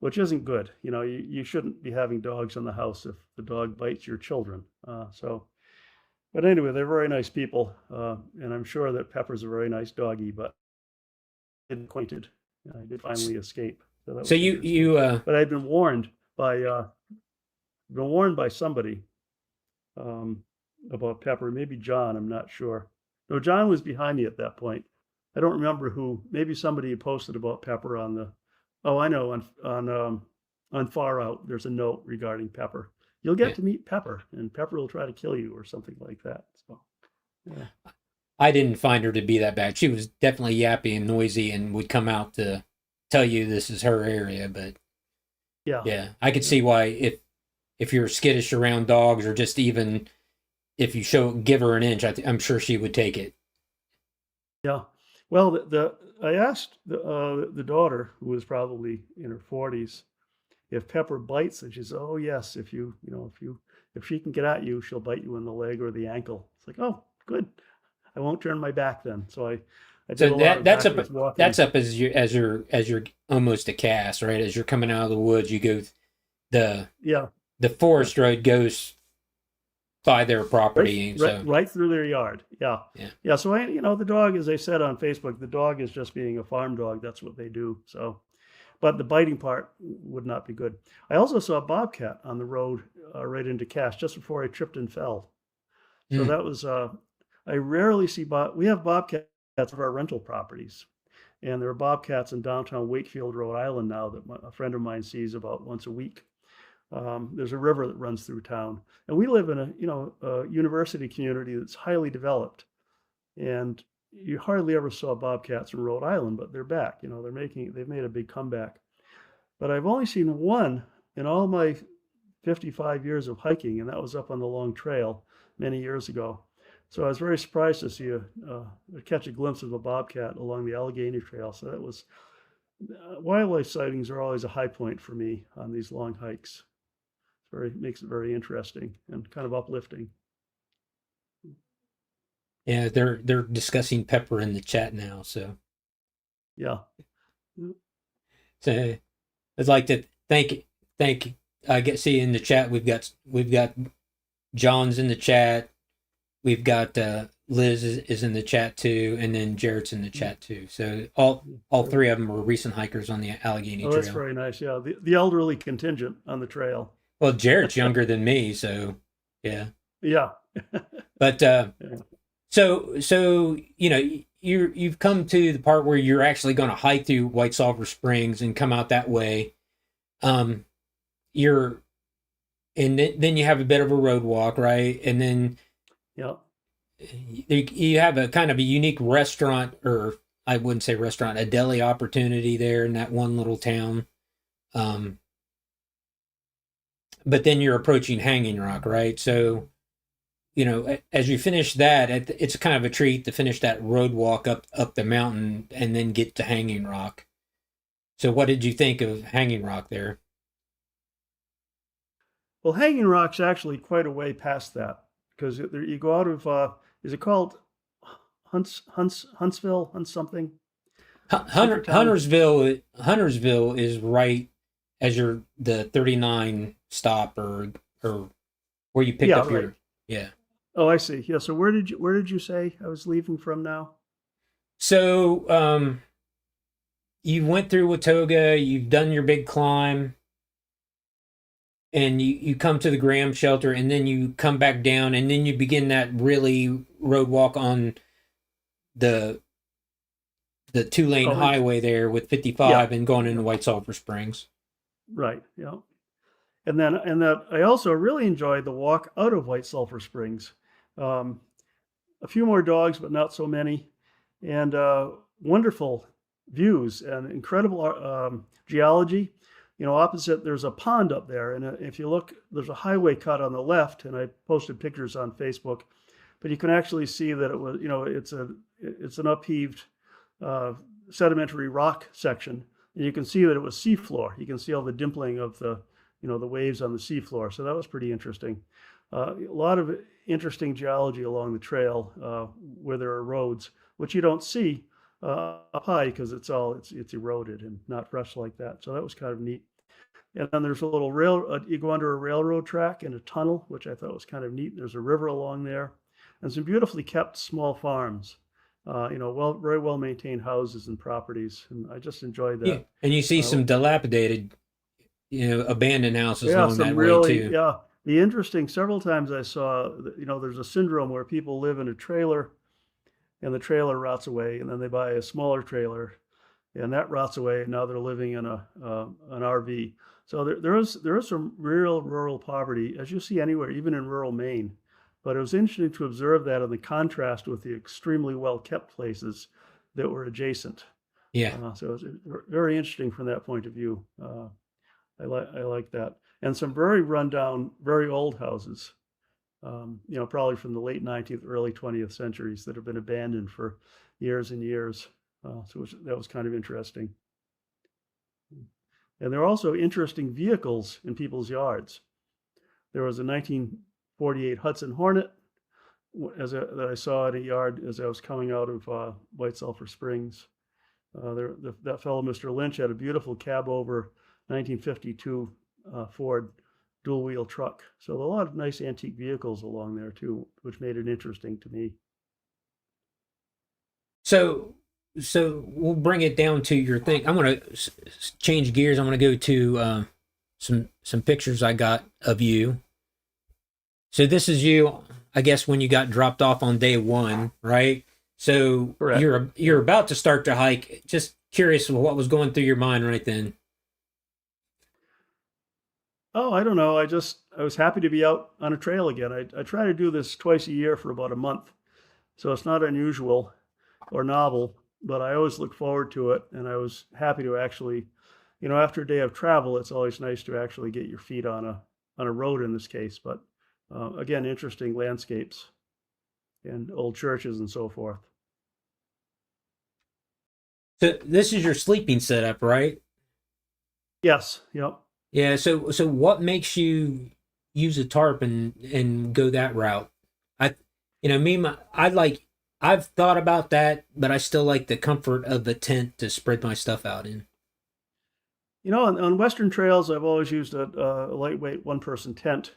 which isn't good. You shouldn't be having dogs in the house if the dog bites your children. But anyway, they're very nice people, and I'm sure that Pepper's a very nice doggy, but I didn't acquainted. I did finally escape, so that So was interesting. But I'd been warned by somebody um, about Pepper, maybe John, I'm not sure. No, John was behind me at that point. I don't remember who. Maybe somebody had posted about Pepper on the. Oh, I know, on Far Out. There's a note regarding Pepper. You'll get yeah, to meet Pepper, and Pepper will try to kill you or something like that. So, yeah, I didn't find her to be that bad. She was definitely yappy and noisy and would come out to tell you this is her area. But yeah, yeah, I could yeah, see why if you're skittish around dogs or just even if you give her an inch, I'm sure she would take it. yeah. Well, I asked the daughter, who was probably in her 40s, if Pepper bites, and she says, "Oh yes, if she can get at you, she'll bite you in the leg or the ankle." It's like, "Oh, good. I won't turn my back then." So I did So a lot of backwards that's walking. up as you're almost a cast, right? As you're coming out of the woods, you go the Yeah, the yeah. forest road goes by their Right, property. right, So right through their yard. Yeah, yeah. yeah. So the dog, as I said on Facebook, the dog is just being a farm dog. That's what they do. So, but the biting part would not be good. I also saw a bobcat on the road right into Cass just before I tripped and fell. So Hmm. that was. I rarely see we have bobcats of our rental properties, and there are bobcats in downtown Wakefield, Rhode Island now that a friend of mine sees about once a week. There's a river that runs through town, and we live in a university community that's highly developed, and you hardly ever saw bobcats in Rhode Island, but they're back. They've made a big comeback. But I've only seen one in all my 55 years of hiking, and that was up on the Long Trail many years ago. So I was very surprised to see catch a glimpse of a bobcat along the Allegheny Trail. So that was wildlife sightings are always a high point for me on these long hikes. Makes it very interesting and kind of uplifting. Yeah, they're discussing pepper in the chat now. Yeah. So I'd like to thank. I get see in the chat we've got John's in the chat. We've got Liz is in the chat too, and then Jarrett's in the chat too. So all three of them were recent hikers on the Allegheny Oh, that's Trail. very nice. Yeah. The elderly contingent on the trail. Well, Jarrett's younger than me, so yeah. Yeah. But Yeah. so you've come to the part where you're actually going to hike through White Sulphur Springs and come out that way. Um, you're and then you have a bit of a road walk, right? And then Yeah. you have a kind of a unique restaurant, or I wouldn't say restaurant, a deli opportunity there in that one little town. Um, but then you're approaching Hanging Rock, right? So as you finish that, it's kind of a treat to finish that road walk up the mountain and then get to Hanging Rock. So, what did you think of Hanging Rock there? Well, Hanging Rock's actually quite a way past that because you go out of, is it called Huntsville, Hunt something? Country town? Huntersville is right as the 39 stop or where you picked Yeah, up right. your yeah. Oh, I see. Yeah. So where did you say I was leaving from now? So you went through Watoga, you've done your big climb, and you come to the Graham shelter, and then you come back down, and then you begin that really road walk on the 2-lane Oh, highway there with yeah, 55 and going into yeah, White Sulphur Springs. right, yeah. And that I also really enjoyed the walk out of White Sulphur Springs. Um, a few more dogs, but not so many, and wonderful views and incredible geology. You know, opposite there's a pond up there, and if you look, there's a highway cut on the left, and I posted pictures on Facebook. But you can actually see that it was, you know, it's an upheaved uh, sedimentary rock section, and you can see that it was seafloor. You can see all the dimpling of the, you know, the waves on the seafloor. So that was pretty interesting. A lot of interesting geology along the trail where there are roads, which you don't see up high because it's eroded and not fresh like that. So that was kind of neat. And then there's a little you go under a railroad track and a tunnel, which I thought was kind of neat. There's a river along there, and some beautifully kept small farms. You know, very well maintained houses and properties, and I just enjoyed Yeah, that. and you see Uh, some dilapidated, abandoned houses yeah, along some that way really, too. yeah. The interesting, several times I saw, you know, there's a syndrome where people live in a trailer and the trailer rots away, and then they buy a smaller trailer and that rots away, and now they're living in an RV. So there is some real rural poverty, as you see anywhere, even in rural Maine. But it was interesting to observe that in the contrast with the extremely well kept places that were adjacent. Yeah. So it was very interesting from that point of view. I like that, and some very rundown, very old houses. You know, probably from the late 19th, early 20th centuries that have been abandoned for years and years. That was kind of interesting. And there are also interesting vehicles in people's yards. There was a 1948 Hudson Hornet that I saw in a yard as I was coming out of White Sulphur Springs. That fellow, Mr. Lynch, had a beautiful cab over 1952 Ford dual wheel truck. So a lot of nice antique vehicles along there too, which made it interesting to me. So we'll bring it down to your thing. I'm gonna change gears. I'm gonna go to some pictures I got of you. So this is you, I guess, when you got dropped off on day one, right? So Correct. you're about to start to hike. Just curious what was going through your mind right then. Oh, I don't know. I was happy to be out on a trail again. I try to do this twice a year for about a month, so it's not unusual or novel, but I always look forward to it, and I was happy to actually, you know, after a day of travel, it's always nice to actually get your feet on a road in this case. But again, interesting landscapes and old churches and so forth. So this is your sleeping setup, right? Yes. Yep. Yeah. So what makes you use a tarp and go that route? I, I like, I've thought about that, but I still like the comfort of the tent to spread my stuff out in. You know, on Western trails, I've always used a lightweight one-person tent.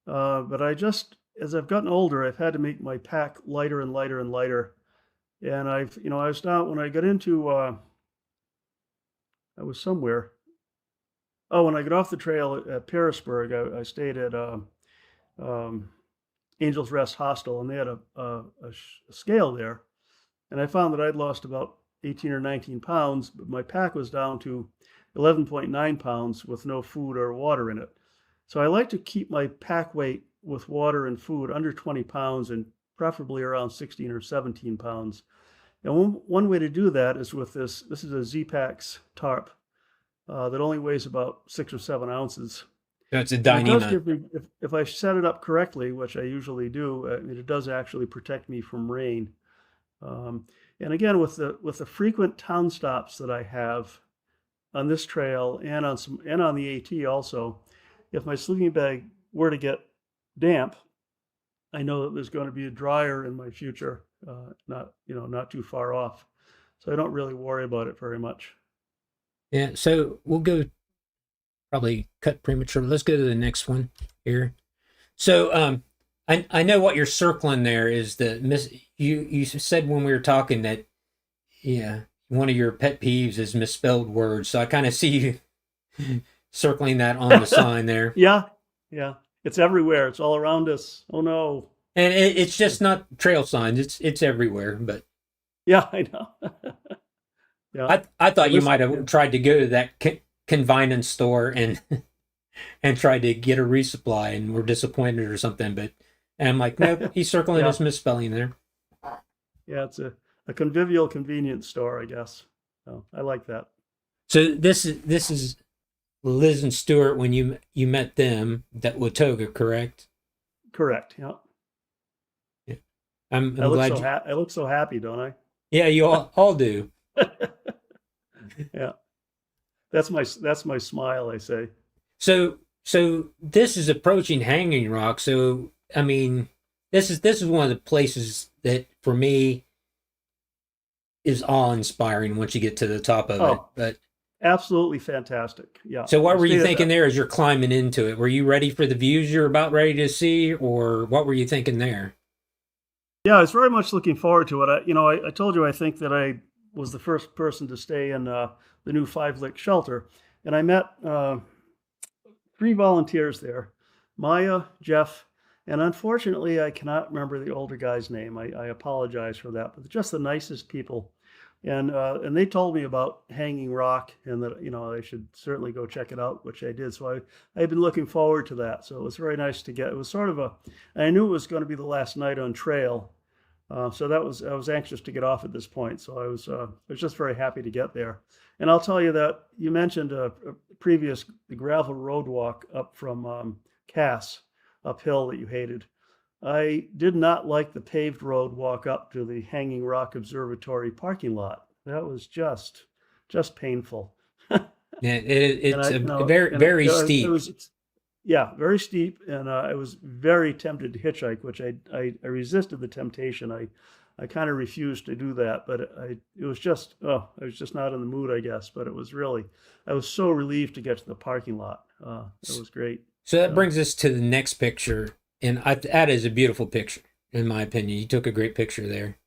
But as I've gotten older, I've had to make my pack lighter and lighter and lighter. And you know, I was down when I got into, I was somewhere. Oh, when I got off the trail at Pearisburg, I stayed at um, Angel's Rest Hostel, and they had a scale there. And I found that I'd lost about 18 or 19 pounds, but my pack was down to 11.9 pounds with no food or water in it. So I like to keep my pack weight with water and food under 20 pounds and preferably around 16 or 17 pounds. And one way to do that is with this is a Z-Pax tarp that only weighs about 6 or 7 ounces. So it's a And it does Dyneema. give me, if I set it up correctly, which I usually do, it does actually protect me from rain. Um, and again, with the frequent town stops that I have on this trail and on the AT also, if my sleeping bag were to get damp, I know that there's going to be a dryer in my future, not too far off. So I don't really worry about it very much. Yeah. So we'll go probably cut premature. Let's go to the next one here. So I know what you're circling there is the miss. You said when we were talking that one of your pet peeves is misspelled words. So I kind of see you circling that on the sign there. Yeah, yeah. It's everywhere. It's all around us. Oh no. And it's just not trail signs. It's everywhere. But Yeah, I know. Yeah. I So thought you this, might yeah. have tried to go to that convenience store and and tried to get a resupply and were disappointed or something. But and I'm like, nope, he's circling Yeah. his misspelling there. Yeah. It's a convivial convenience store, I guess. So I like that. So this is Liz and Stuart when you met them that Watoga, correct? Correct. Yeah. Yeah. I'm glad you. I look so happy, don't Yeah, you all do. I? Yeah. That's my smile, I say. So this is approaching Hanging Rock. So I mean, this is one of the places that for me is awe inspiring once you get to the top of it. Oh, But absolutely fantastic. Yeah. so I what were you stayed at thinking that. there as you're climbing into it? Were you ready for the views you're about ready to see, or what were you thinking there? Yeah, I was very much looking forward to it. I told you I think that I was the first person to stay in the new Five Lick shelter, and I met three volunteers there, Maya, Jeff, and unfortunately, I cannot remember the older guy's name. I apologize for that, but just the nicest people. And they told me about Hanging Rock and that I should certainly go check it out, which I did. So I've been looking forward to that. So it was very nice to get. It was sort of I knew it was going to be the last night on trail, so I was anxious to get off at this point. So I was just very happy to get there. And I'll tell you that you mentioned a previous the gravel road walk up from Cass uphill that you hated. I did not like the paved road walk up to the Hanging Rock Observatory parking lot. That was just painful. Yeah, And it's I, a no, very and very it steep. was, yeah, very steep, and I was very tempted to hitchhike, which I resisted the temptation. I kind of refused to do that, but it was just I was just not in the mood, I guess. But it was really I was so relieved to get to the parking lot. It was great. So that So brings us to the next picture, and that is a beautiful picture in my opinion. You took a great picture there,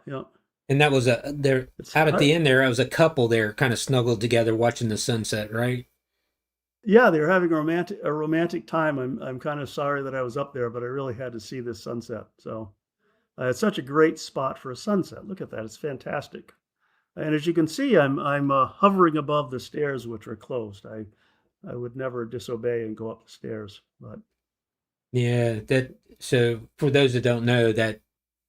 yeah, and that was a there it's out at I, the end there. I was a couple there, kind of snuggled together, watching the sunset. Right? yeah, they were having a romantic time. I'm kind of sorry that I was up there, but I really had to see this sunset. So it's such a great spot for a sunset. Look at that; it's fantastic. And as you can see, I'm hovering above the stairs, which are closed. I would never disobey and go up the stairs, but Yeah. That. So for those that don't know, that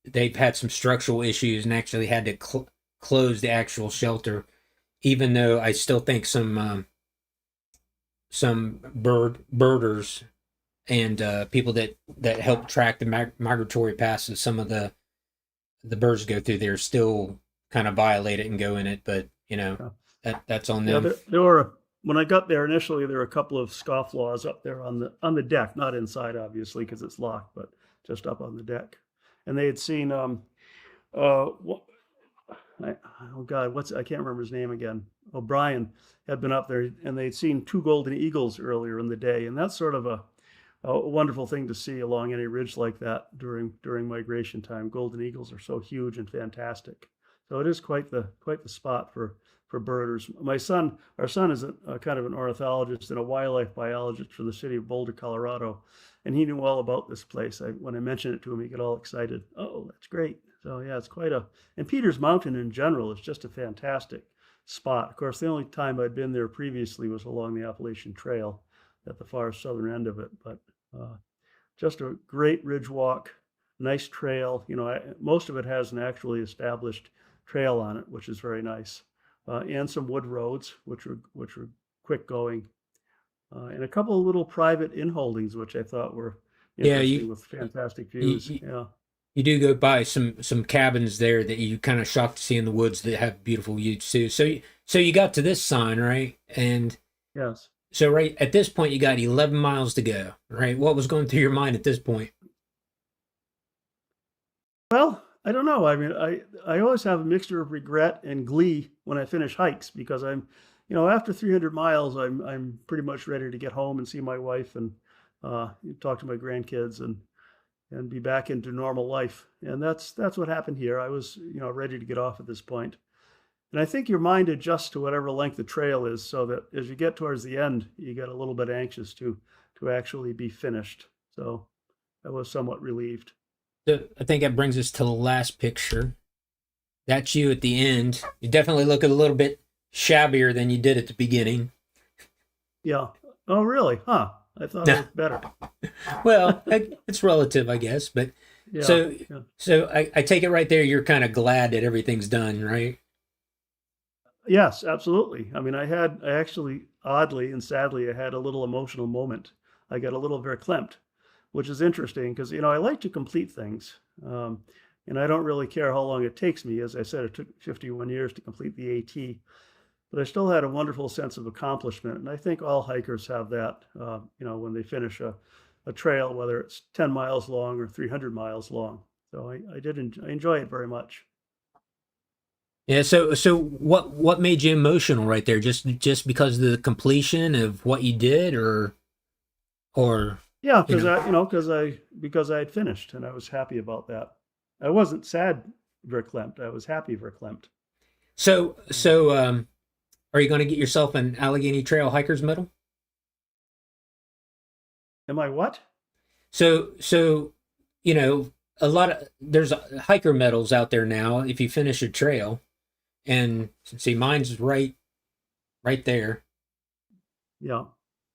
they've had some structural issues and actually had to close the actual shelter, even though I still think some birders and people that help track the migratory passes, some of the birds go through there still kind of violate it and go in it, but uh, that's on yeah, them. there were when I got there initially, there were a couple of scofflaws up there on the deck, not inside obviously because it's locked, but just up on the deck, and they had seen what I, oh God, I can't remember his name again. O'Brien had been up there, and they'd seen two golden eagles earlier in the day, and that's sort of a wonderful thing to see along any ridge like that during migration time. Golden eagles are so huge and fantastic. So it is quite the spot for birders. Our son is a kind of an ornithologist and a wildlife biologist for the city of Boulder, Colorado, and he knew all about this place. When I mentioned it to him, he got all excited. Oh, that's great. So yeah, it's quite a and Peters Mountain in general is just a fantastic spot. Of course, the only time I'd been there previously was along the Appalachian Trail at the far southern end of it, but uh, just a great ridge walk, nice trail. Most of it has an actually established trail on it, which is very nice, and some wood roads, which were quick going, and a couple of little private inholdings, which I thought were Yeah, interesting with fantastic views. you Yeah. you do go by some cabins there that you kind of shocked to see in the woods that have beautiful views too. So you got to this sign, right? And Yes. so right at this point you got 11 miles to go, right? What was going through your mind at this point? Well, I don't know. I mean, I always have a mixture of regret and glee when I finish hikes because after 300 miles, I'm pretty much ready to get home and see my wife and talk to my grandkids and be back into normal life. And that's what happened here. I was ready to get off at this point. And I think your mind adjusts to whatever length the trail is, so that as you get towards the end, you get a little bit anxious to actually be finished. So I was somewhat relieved. So I think that brings us to the last picture. That's you at the end. You definitely look a little bit shabbier than you did at the beginning. Yeah. Oh, really? Huh. I thought I looked better. Well, it's relative, I guess. But Yeah. so, Yeah. I take it right there. You're kind of glad that everything's done, right? Yes, absolutely. I mean, I actually, oddly and sadly, I had a little emotional moment. I got a little verklempt, which is interesting because, I like to complete things. And I don't really care how long it takes me. As I said, it took 51 years to complete the AT, but I still had a wonderful sense of accomplishment. And I think all hikers have that, when they finish a trail, whether it's 10 miles long or 300 miles long. So I enjoy it very much. Yeah. So what made you emotional right there? Just because of the completion of what you did, or Yeah, you know? because I had finished and I was happy about that. I wasn't sad verklempt. I was happy verklempt. So are you going to get yourself an Allegheny Trail Hikers Medal? Am I what? So a lot of there's hiker medals out there now if you finish a trail, and see mine's right there. Yeah.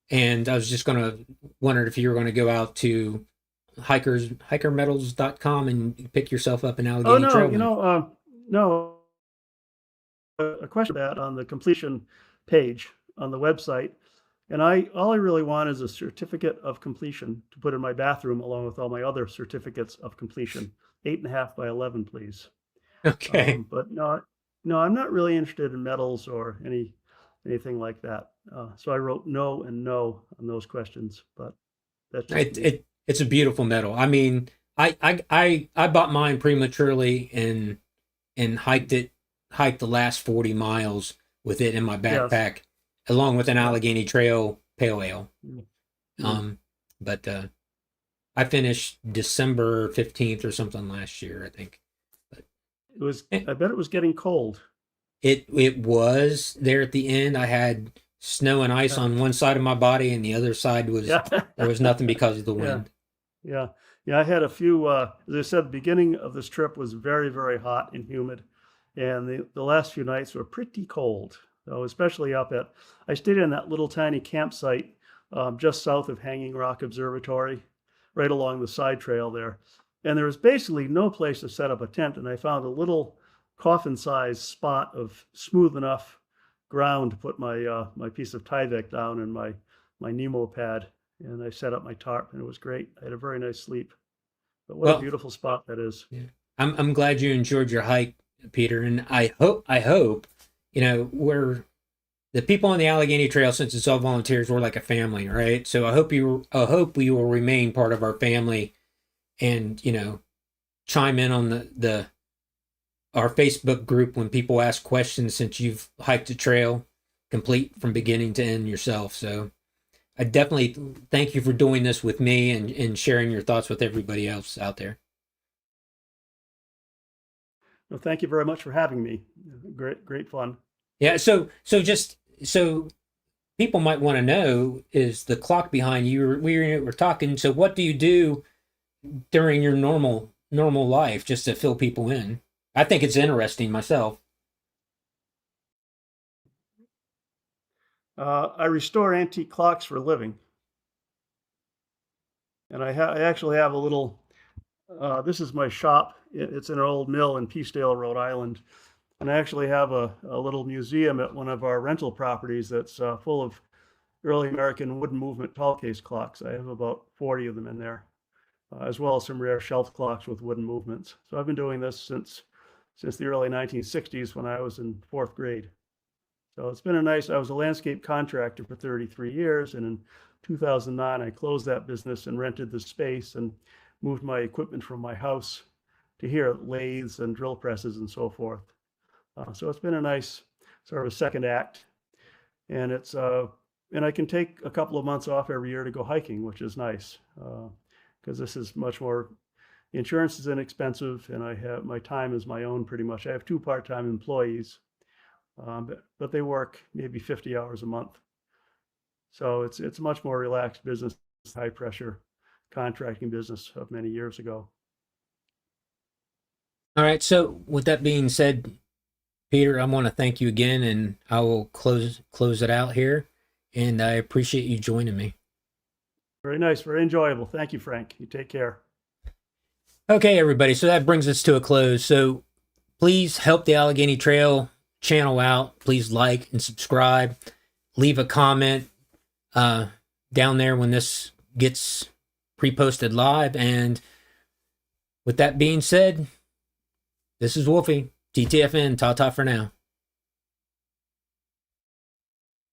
And I was just gonna wondered if you were going to go out to hikermedals.com and pick yourself up an Oh Allegheny no, Trail one. no. A question about that on the completion page on the website, and I all I really want is a certificate of completion to put in my bathroom along with all my other certificates of completion. 8.5 by 11, please. Okay. But no, no, I'm not really interested in medals or anything like that. So I wrote no and no on those questions, but that's just me. It's a beautiful medal. I mean, I bought mine prematurely and hiked the last 40 miles with it in my Yes. backpack, along with an Yeah. Allegheny Trail pale ale. Mm. Mm. Um, but I finished December 15th or something last year, I think. But It was. eh, I bet it was getting cold. it was there at the end. I had snow and ice Yeah. on one side of my body, and the other side was Yeah. there was nothing because of the Yeah. wind. Yeah. Yeah. I had a few. As I said, the beginning of this trip was very, very hot and humid, and the last few nights were pretty cold. So especially up at, I stayed in that little tiny campsite just south of Hanging Rock Observatory, right along the side trail there. And there was basically no place to set up a tent, and I found a little coffin-sized spot of smooth enough ground to put my piece of Tyvek down and my Nemo pad, and I set up my tarp, and it was great. I had a very nice sleep. But what a Well, beautiful spot that is. yeah. I'm glad you enjoyed your hike, Peter, and I hope we're the people on the Allegheny Trail, since it's all volunteers, we're like a family, right? So I hope we will remain part of our family, and chime in on the our Facebook group when people ask questions, since you've hiked the trail complete from beginning to end yourself. So I definitely thank you for doing this with me and sharing your thoughts with everybody else out there. Well, thank you very much for having me. Great, great fun. Yeah, so people might want to know, is the clock behind you. We were talking. So what do you do during your normal life, just to fill people in? I think it's interesting myself. I restore antique clocks for a living, and I actually have a little. This is my shop. It's in an old mill in Peacedale, Rhode Island, and I actually have a little museum at one of our rental properties that's full of early American wooden movement tall case clocks. I have about 40 of them in there, as well as some rare shelf clocks with wooden movements. So I've been doing this since the early 1960s when I was in fourth grade. So it's been a nice. I was a landscape contractor for 33 years, and in 2009 I closed that business and rented the space and moved my equipment from my house to here, lathes and drill presses and so forth. So it's been a nice sort of a second act, and it's and I can take a couple of months off every year to go hiking, which is nice because this is much more. The insurance is inexpensive, and I have my time is my own pretty much. I have two part-time employees, but they work maybe 50 hours a month. So it's a much more relaxed business, high pressure contracting business of many years ago. All right. So with that being said, Peter, I want to thank you again, and I will close it out here. And I appreciate you joining me. Very nice, very enjoyable. Thank you, Frank. You take care. Okay, everybody. So that brings us to a close. So please help the Allegheny Trail channel out. Please like and subscribe. Leave a comment down there when this gets pre-posted live. And with that being said, this is Wolfie, TTFN, ta-ta for now.